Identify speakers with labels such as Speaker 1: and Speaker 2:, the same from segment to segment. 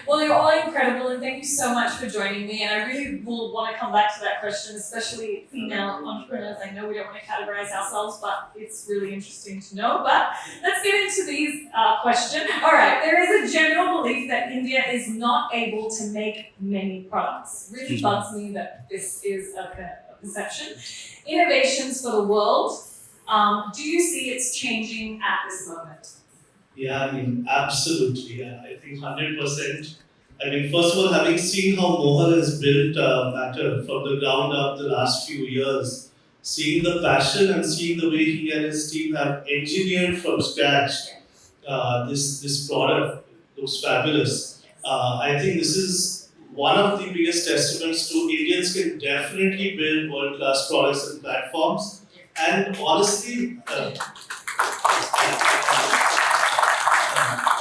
Speaker 1: Well, you're all incredible, and thank you so much for joining me. And I really will want to come back to that question, especially female entrepreneurs. I know we don't want to categorize ourselves, but it's really interesting to know. But let's get into these questions. All right, there is a general belief that India is not able to make many products. Really bugs me that this is a perception. Innovations for the world. Do you see it's changing at this moment?
Speaker 2: Yeah, I mean, absolutely. Yeah, I think 100%. I mean, first of all, having seen how Mohal has built Matter from the ground up the last few years, seeing the passion and seeing the way he and his team have engineered from scratch this product looks fabulous. I think this is one of the biggest testaments to Indians can definitely build world-class products and platforms. And honestly,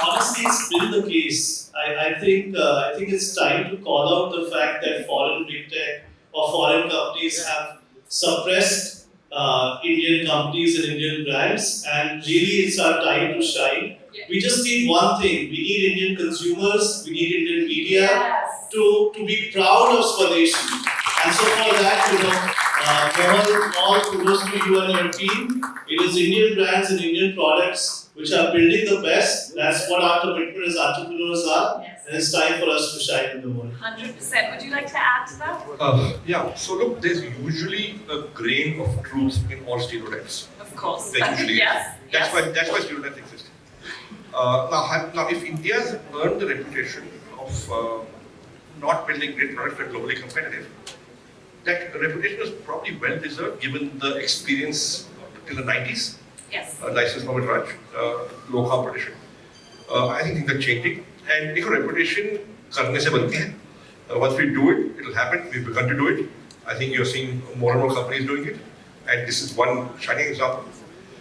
Speaker 2: honestly, it's been the case. I think it's time to call out the fact that foreign big tech or foreign companies have suppressed Indian companies and Indian brands, and really it's our time to shine. We just need one thing: we need Indian consumers, we need Indian media to be proud of Swadeshi. And so for that, Mohan, all kudos to you and your team. It is Indian brands and Indian products which are building the best. That's what our commitment as entrepreneurs are.
Speaker 1: Yes.
Speaker 2: And it's time for us to shine in the world.
Speaker 1: 100%. Would you like to add to that?
Speaker 3: Yeah, so look, there's usually a grain of truth in all stereotypes.
Speaker 1: Of course.
Speaker 3: There usually
Speaker 1: Yes.
Speaker 3: is. That's why stereotypes exist. Now, if India's earned the reputation of not building great products that are globally competitive, that reputation is probably well deserved given the experience till the 90s.
Speaker 1: Yes.
Speaker 3: License from Bajaj, low competition. I think things are changing. And एक reputation करने से बनती है. Once we do it, it'll happen. We've begun to do it. I think you're seeing more and more companies doing it. And this is one shining example.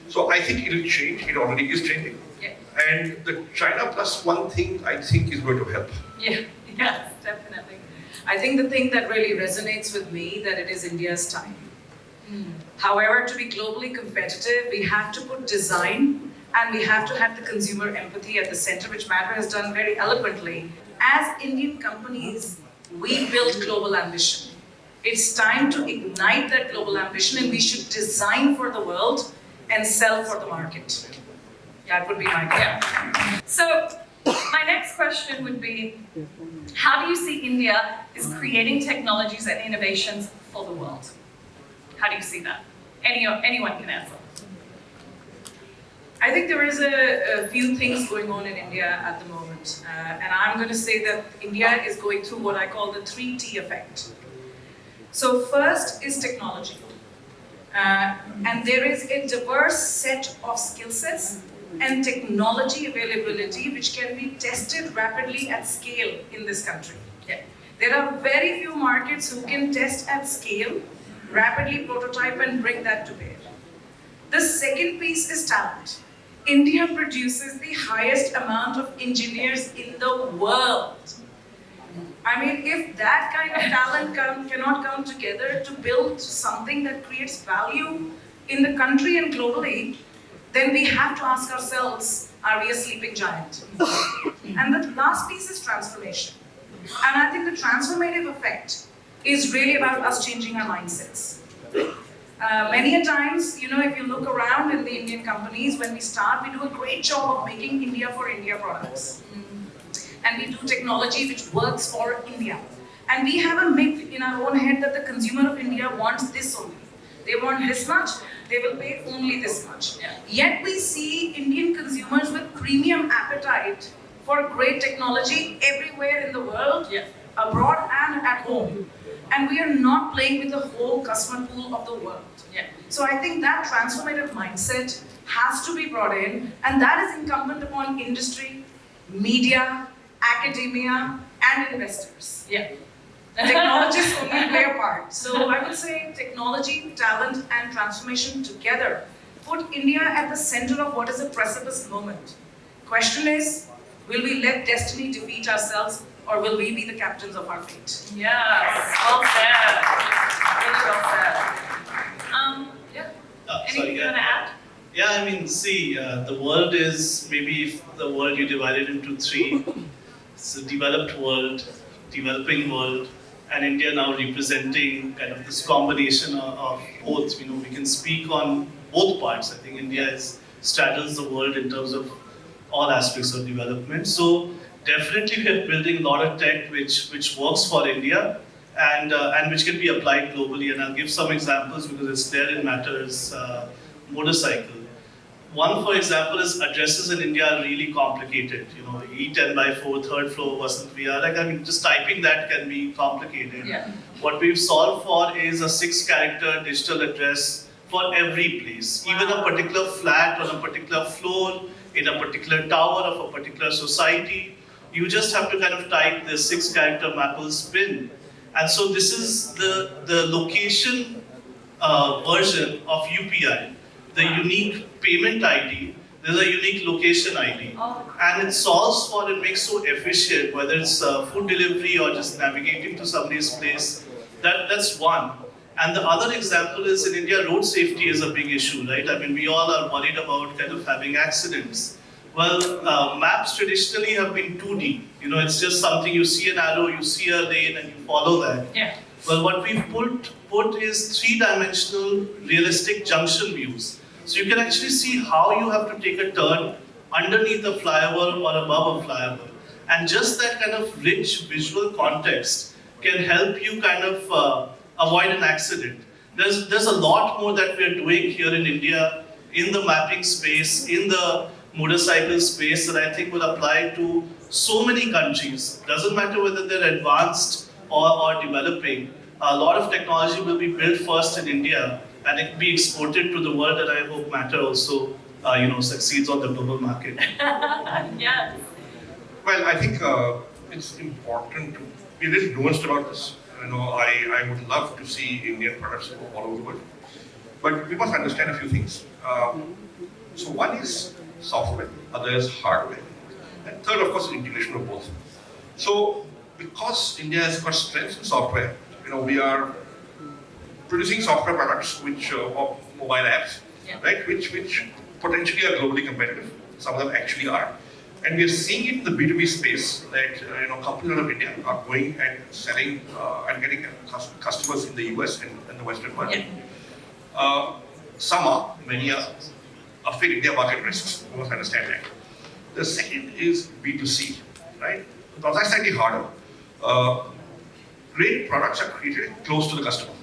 Speaker 3: So I think it'll change. It already is changing.
Speaker 1: Yeah.
Speaker 3: And the China plus one thing I think is going to help.
Speaker 4: Yeah, yes, definitely. I think the thing that really resonates with me that it is India's time. However, to be globally competitive, we have to put design and we have to have the consumer empathy at the center, which Matter has done very eloquently. As Indian companies, we build global ambition. It's time to ignite that global ambition, and we should design for the world and sell for the market. Yeah, it would be my goal.
Speaker 1: Yeah. So, my next question would be, how do you see India is creating technologies and innovations for the world? How do you see that? Anyone can answer.
Speaker 4: I think there is a few things going on in India at the moment. And I'm going to say that India is going through what I call the 3T effect. So first is technology. And there is a diverse set of skill sets and technology availability which can be tested rapidly at scale in this country.
Speaker 1: Yeah.
Speaker 4: There are very few markets who can test at scale, rapidly prototype and bring that to bear. The second piece is talent. India produces the highest amount of engineers in the world. I mean, if that kind of talent cannot come together to build something that creates value in the country and globally, then we have to ask ourselves, are we a sleeping giant? And the last piece is transformation. And I think the transformative effect is really about us changing our mindsets. Many a times, if you look around in the Indian companies, when we start, we do a great job of making India for India products. And we do technology which works for India. And we have a myth in our own head that the consumer of India wants this only. They want this much, they will pay only this much.
Speaker 1: Yeah.
Speaker 4: Yet we see Indian consumers with premium appetite for great technology everywhere in the world,
Speaker 1: Yeah.
Speaker 4: abroad and at home. And we are not playing with the whole customer pool of the world.
Speaker 1: Yeah.
Speaker 4: So I think that transformative mindset has to be brought in, and that is incumbent upon industry, media, academia, and investors.
Speaker 1: Yeah.
Speaker 4: Technologists only play a part. So I would say technology, talent, and transformation together put India at the center of what is a precipice moment. Question is, will we let destiny defeat ourselves, or will we be the captains of our fate?
Speaker 1: Yes. Well said. Really well said. Yeah. Anything you want to add?
Speaker 2: Yeah, I mean, see, the world is maybe if the world you divide it into three. it's a developed world, developing world, and India now representing kind of this combination of both. We can speak on both parts. I think India straddles the world in terms of all aspects of development. So definitely we are building a lot of tech which works for India and which can be applied globally. And I'll give some examples because it's there in matters. Motorcycle. One, for example, is addresses in India are really complicated. E10x4, third floor versus VR. Just typing that can be complicated.
Speaker 1: Yeah.
Speaker 2: What we've solved for is a 6-character digital address for every place.
Speaker 1: Wow.
Speaker 2: Even a particular flat on a particular floor, in a particular tower of a particular society, you just have to kind of type the 6-character Mapple's PIN. And so this is the location version of UPI. The unique payment ID, there's a unique location ID. And it solves for and makes so efficient, whether it's food delivery or just navigating to somebody's place. That's one. And the other example is in India, road safety is a big issue, right? We all are worried about kind of having accidents. Well, maps traditionally have been 2D. It's just something you see an arrow, you see a lane, and you follow that.
Speaker 1: Yeah.
Speaker 2: Well, what we've put is 3-dimensional realistic junction views. So you can actually see how you have to take a turn underneath a flyover or above a flyover. And just that kind of rich visual context can help you kind of avoid an accident. There's a lot more that we're doing here in India, in the mapping space, in the motorcycle space that I think will apply to so many countries. Doesn't matter whether they're advanced or developing. A lot of technology will be built first in India and it will be exported to the world, and I hope Matter also succeeds on the global market.
Speaker 1: Yes.
Speaker 3: Well, I think it's important to be a little nuanced about this. I would love to see Indian products all over the world. But we must understand a few things. So one is software, other is hardware. And third, of course, is integration of both. So because India has got strength in software, we are producing software products or mobile apps, right? Which potentially are globally competitive. Some of them actually are. And we are seeing it in the B2B space that companies out of India are going and selling and getting customers in the US and the Western world. Yeah. Some are, many are affecting their market risks. You must understand that. The second is B2C, right? Because that's slightly harder. Great products are created close to the customer.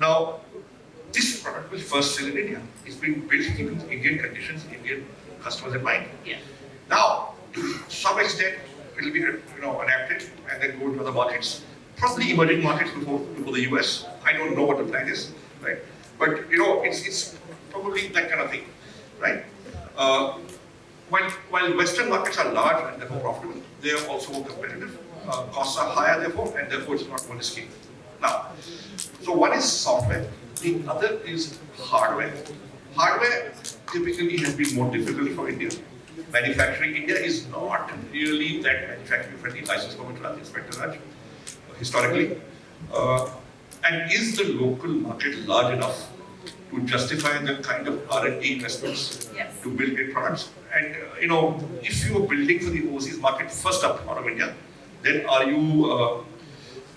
Speaker 3: Now, this product will first sell in India. It's been built keeping Indian conditions, Indian customers in mind.
Speaker 1: Yeah.
Speaker 3: Now, to some extent, it will be adapted and then go to other markets, probably emerging markets before the US. I don't know what the plan is, right? But it's probably that kind of thing, right? While Western markets are large and therefore profitable, they are also more competitive. Costs are higher, therefore, and therefore it's not going to scale. Now, so one is software, the other is hardware. Hardware typically has been more difficult for India. Manufacturing India is not really that manufacturing friendly. License permit Raj, Inspector Raj, historically. And is the local market large enough to justify the kind of R&D investments to build great products? And if you are building for the overseas market first up out of India, then are you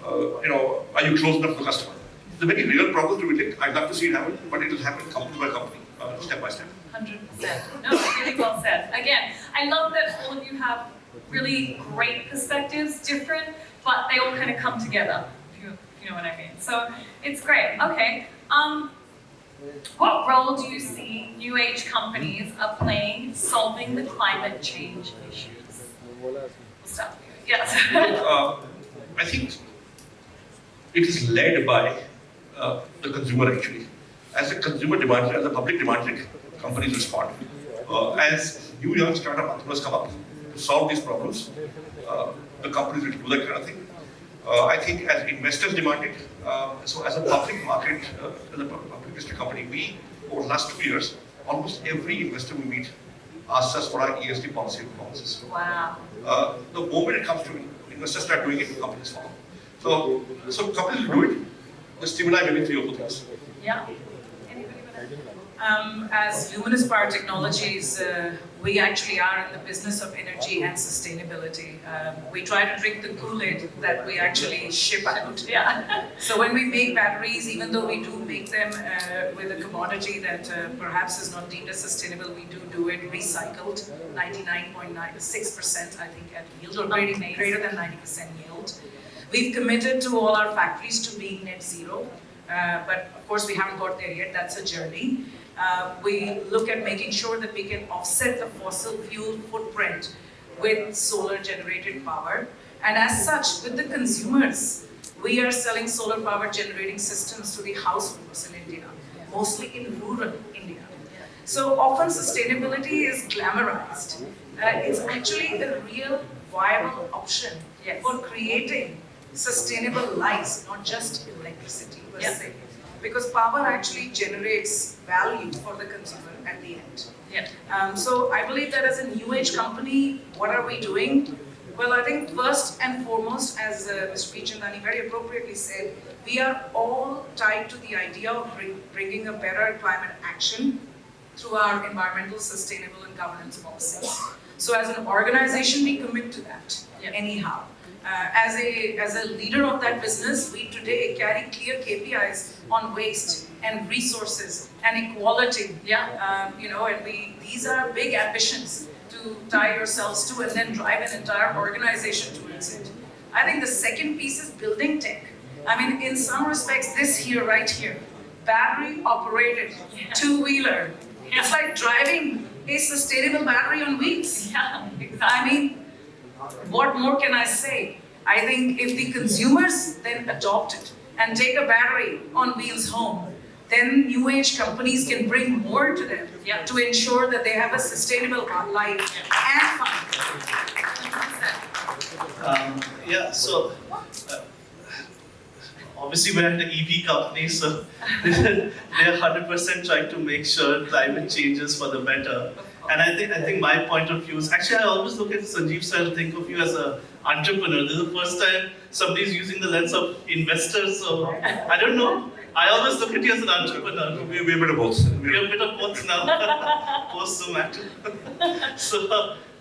Speaker 3: close enough to the customer? It's a very real problem to build it. I'd love to see it happen, but it will happen company by company, step by step.
Speaker 1: 100%. No, really well said. Again, I love that all of you have really great perspectives, different, but they all kind of come together, if you know what I mean. So it's great. Okay. What role do you see new age companies are playing solving the climate change issues? We'll start with you. Yes.
Speaker 3: I think it is led by the consumer actually. As the consumer demands it, as the public demands it, companies respond. As new young startup entrepreneurs come up to solve these problems, the companies will do that kind of thing. I think as investors demand it, so as a public market, as a public listed company, we, over the last 2 years, almost every investor we meet asks us for our ESG policy and promises.
Speaker 1: Wow.
Speaker 3: The moment it comes to investors start doing it, companies follow. So companies will do it. The stimuli may be 3 or 4 things.
Speaker 1: Yeah. Anybody want
Speaker 4: As Luminous Power Technologies, we actually are in the business of energy and sustainability. We try to drink the Kool-Aid that we actually ship out. Yeah. So when we make batteries, even though we do make them with a commodity that perhaps is not deemed as sustainable, we do it recycled, 99.96% I think at yield, or greater than 90% yield. We've committed to all our factories to being net zero, but of course we haven't got there yet, that's a journey. We look at making sure that we can offset the fossil fuel footprint with solar generated power. And as such, with the consumers, we are selling solar power generating systems to the households in India, mostly in rural India. So often sustainability is glamorized. It's actually a real viable option for creating sustainable lives, not just electricity per se. Because power actually generates value for the consumer at the end. So I believe that as a new age company, what are we doing? Well, I think first and foremost, as Mr. Bikchandani very appropriately said, we are all tied to the idea of bringing a better climate action through our environmental, sustainable and governance policies. So as an organization, we commit to that anyhow. As a leader of that business, we today carry clear KPIs on waste and resources and equality. And these are big ambitions to tie yourselves to and then drive an entire organization towards it. I think the second piece is building tech. I mean, in some respects, this here, right here, battery operated two-wheeler. It's like driving a sustainable battery on wheels. I mean, what more can I say? I think if the consumers then adopt it and take a battery on wheels home, then new age companies can bring more to them to ensure that they have a sustainable life and fun.
Speaker 2: So obviously we're an EV company, so they're 100% trying to make sure climate changes for the better. And I think my point of view is, actually I always look at Sanjeev sir and think of you as an entrepreneur. This is the first time somebody's using the lens of investors, so I don't know. I always look at you as an entrepreneur.
Speaker 3: We're a bit of both.
Speaker 2: We're a bit of both now, post-somatic. But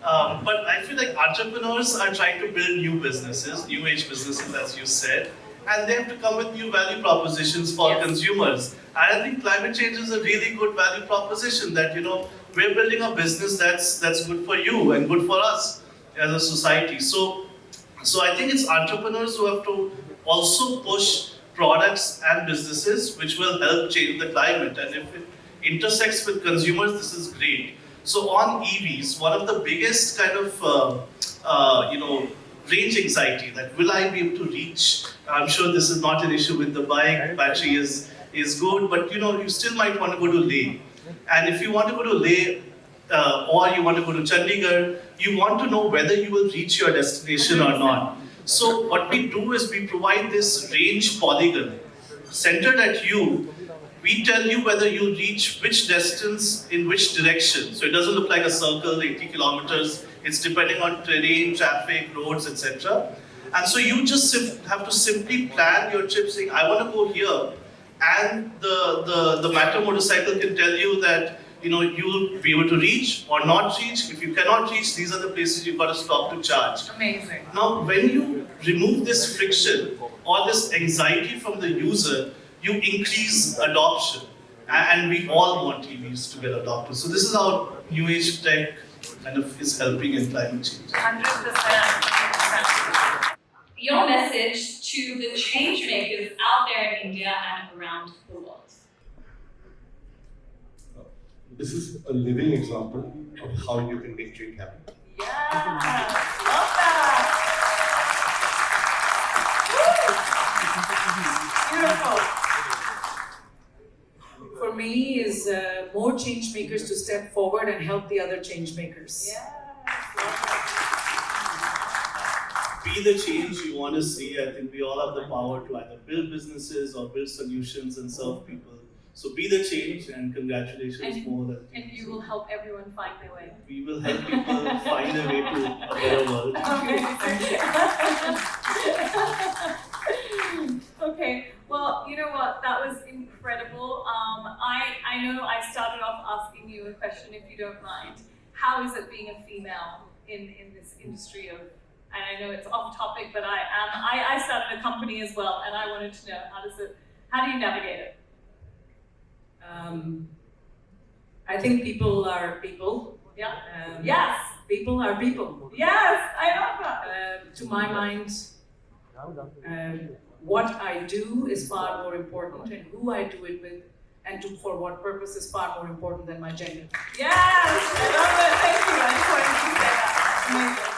Speaker 2: I feel like entrepreneurs are trying to build new businesses, new age businesses as you said, and they have to come with new value propositions for consumers. And I think climate change is a really good value proposition that, we're building a business that's good for you and good for us as a society. So I think it's entrepreneurs who have to also push products and businesses which will help change the climate. And if it intersects with consumers, this is great. So on EVs, one of the biggest kind of, range anxiety, that will I be able to reach? I'm sure this is not an issue with the bike, battery is good, but you still might want to go to Leh. And if you want to go to Leh, or you want to go to Chandigarh, you want to know whether you will reach your destination or not. So what we do is we provide this range polygon centered at you. We tell you whether you reach which distance in which direction. So it doesn't look like a circle, 80 kilometers. It's depending on terrain, traffic, roads, etc. And so you just have to simply plan your trip saying, I want to go here. And the Matter motorcycle can tell you that you'll be able to reach or not reach. If you cannot reach, these are the places you've got to stop to charge.
Speaker 4: Amazing.
Speaker 2: Now, when you remove this friction or this anxiety from the user, you increase adoption. And we all want EVs to get adopted. So this is how new age tech kind of is helping in climate change.
Speaker 1: 100%. Your message to the change makers out there in India and around the world.
Speaker 3: This is a living example of how you can make change happen.
Speaker 1: Yeah, love that.
Speaker 4: Beautiful. For me is more change makers to step forward and help the other change makers.
Speaker 1: Yeah.
Speaker 2: Be the change you want to see. I think we all have the power to either build businesses or build solutions and serve people. So be the change, and congratulations more than.
Speaker 1: And you will help everyone find their way.
Speaker 2: We will help people find their way to a better world.
Speaker 1: Okay, well, you know what? That was incredible. incredible. I know I started off asking you a question, if you don't mind. How is it being a female in this industry of, and I know it's off topic, but I started a company as well, and I wanted to know, how do you navigate it?
Speaker 5: I think people are people.
Speaker 1: Yeah. Yes.
Speaker 5: People are people.
Speaker 1: Yes, I love that.
Speaker 5: To my mind, what I do is far more important, and who I do it with, and for what purpose is far more important than my gender.
Speaker 1: Yes, I love it. Thank you. I just wanted to say that. Amazing.